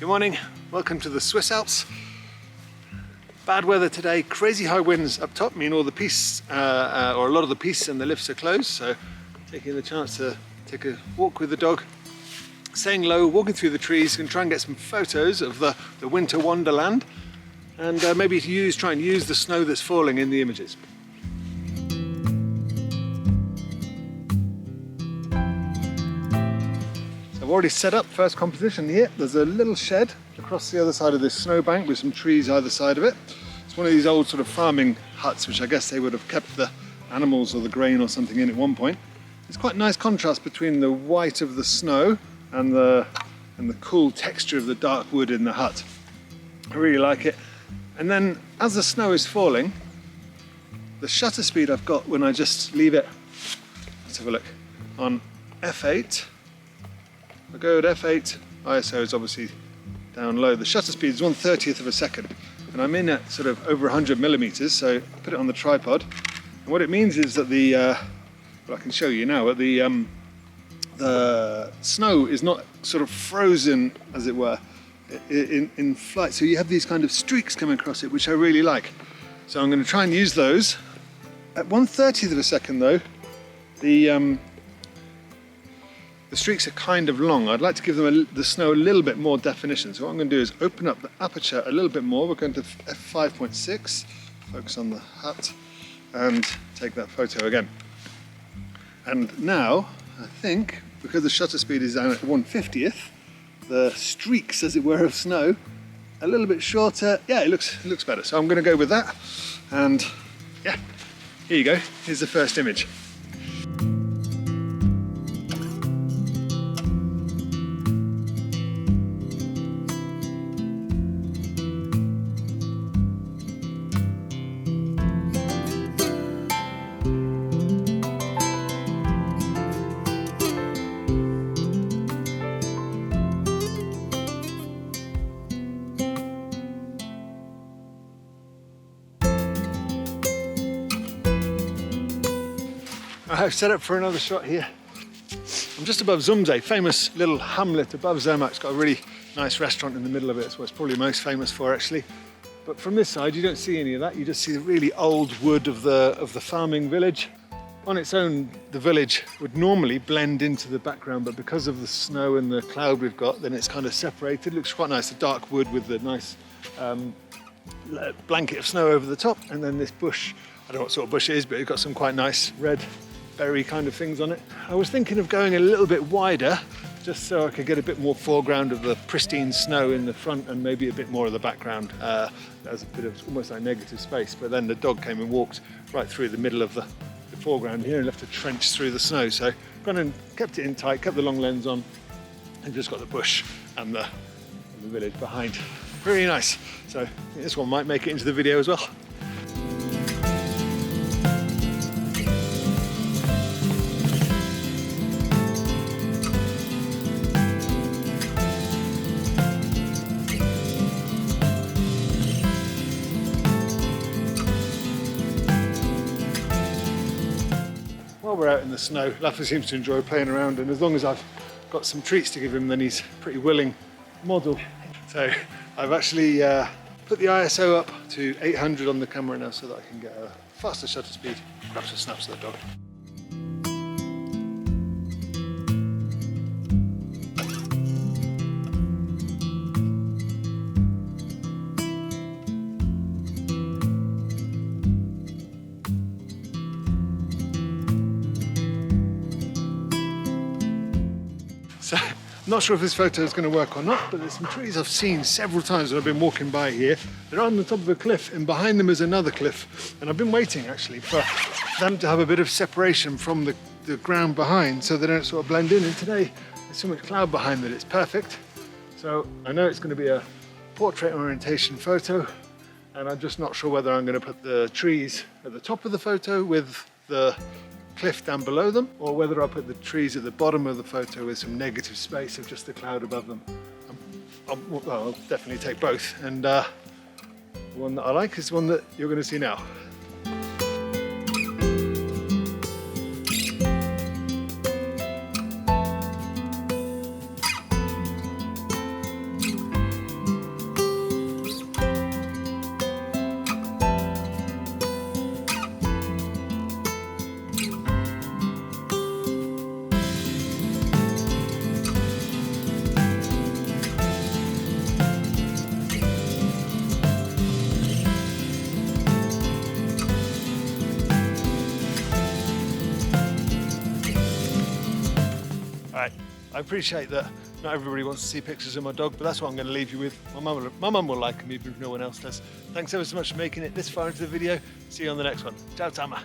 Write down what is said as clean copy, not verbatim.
Good morning, welcome to the Swiss Alps. Bad weather today, crazy high winds up top mean all the pistes, or a lot of the pistes and the lifts are closed, so taking the chance to take a walk with the dog, staying low, walking through the trees, and try and get some photos of the winter wonderland, and maybe try and use the snow that's falling in the images. I've already set up first composition here. There's a little shed across the other side of this snowbank with some trees either side of it. It's one of these old sort of farming huts, which I guess they would have kept the animals or the grain or something in at one point. It's quite a nice contrast between the white of the snow and the cool texture of the dark wood in the hut. I really like it. And then as the snow is falling, the shutter speed I've got when I just leave it, let's have a look, on f8. I go at f8, ISO is obviously down low. The shutter speed is 1/30th of a second, and I'm in at sort of over 100 millimeters, so I put it on the tripod. And what it means is that well, I can show you now, but the snow is not sort of frozen, as it were, in flight. So you have these kind of streaks coming across it, which I really like. So I'm going to try and use those. At 1/30th of a second though, the streaks are kind of long. I'd like to give them the snow a little bit more definition. So what I'm going to do is open up the aperture a little bit more. We're going to f5.6, focus on the hut, and take that photo again. And now, I think, because the shutter speed is down at 1/50th, the streaks, as it were, of snow, a little bit shorter. Yeah, it looks better. So I'm going to go with that. And yeah, here you go. Here's the first image. I've set up for another shot here. I'm just above Zumze, famous little hamlet above Zermatt. It's got a really nice restaurant in the middle of it. It's what it's probably most famous for, actually. But from this side, you don't see any of that. You just see the really old wood of the farming village. On its own, the village would normally blend into the background, but because of the snow and the cloud we've got, then it's kind of separated. It looks quite nice, the dark wood with the nice blanket of snow over the top, and then this bush. I don't know what sort of bush it is, but it's got some quite nice red berry kind of things on it. I was thinking of going a little bit wider, just so I could get a bit more foreground of the pristine snow in the front and maybe a bit more of the background. There's a bit of almost like negative space, but then the dog came and walked right through the middle of the foreground here and left a trench through the snow. So gone and kept it in tight, kept the long lens on, and just got the bush and the village behind. Really nice. So I think this one might make it into the video as well. While we're out in the snow, Laffer seems to enjoy playing around, and as long as I've got some treats to give him, then he's a pretty willing model. So I've actually put the ISO up to 800 on the camera now so that I can get a faster shutter speed, grab some snaps of the dog. So, I'm not sure if this photo is going to work or not, but there's some trees I've seen several times when I've been walking by here. They're on the top of a cliff, and behind them is another cliff. And I've been waiting, actually, for them to have a bit of separation from the ground behind so they don't sort of blend in. And today, there's so much cloud behind that it's perfect. So I know it's going to be a portrait orientation photo, and I'm just not sure whether I'm going to put the trees at the top of the photo with the cliff down below them, or whether I'll put the trees at the bottom of the photo with some negative space of just the cloud above them. I'll definitely take both, and the one that I like is the one that you're going to see now. I appreciate that not everybody wants to see pictures of my dog, but that's what I'm going to leave you with. My mum will like him even if no one else does. Thanks ever so much for making it this far into the video. See you on the next one. Ciao, Tama.